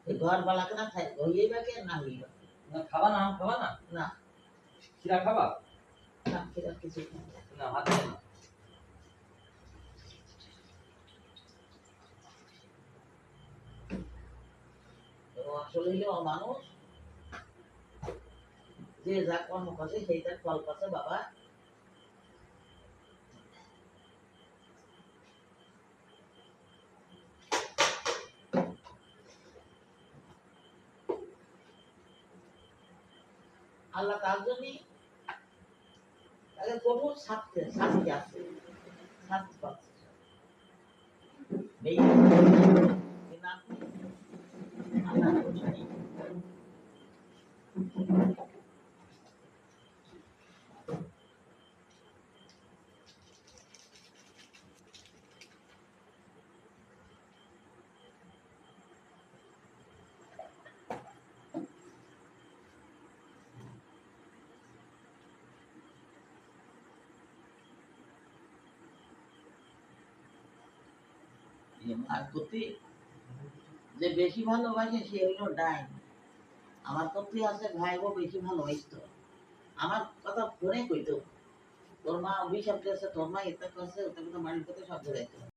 घर वाला के ना खाए होइएगा के ना होइएगा ना खावा ना हम खावा ना ना खीरा खावा ना फिर किसी ना हाथ में ना তো আসলে হলো মানুষ যে যা কর্ম করছে সেইটার ফল পাচ্ছে বাবা আল্লাহ তার জন্যই তাকে কঠোর শাস্তি আছে শাস্তি পাচ্ছে আল্লাহ জানি মার প্রতি যে বেশি ভালোবাসে সে হইল ডাইন আমার প্রতি আছে ভাই গো বেশি ভালোবাসতো আমার কথা ফোনে কইতো তোর মা অভিশাপ দিয়েছে তোর মা এটা করছে ওটা কিন্তু বাড়ির কথা সব ধরে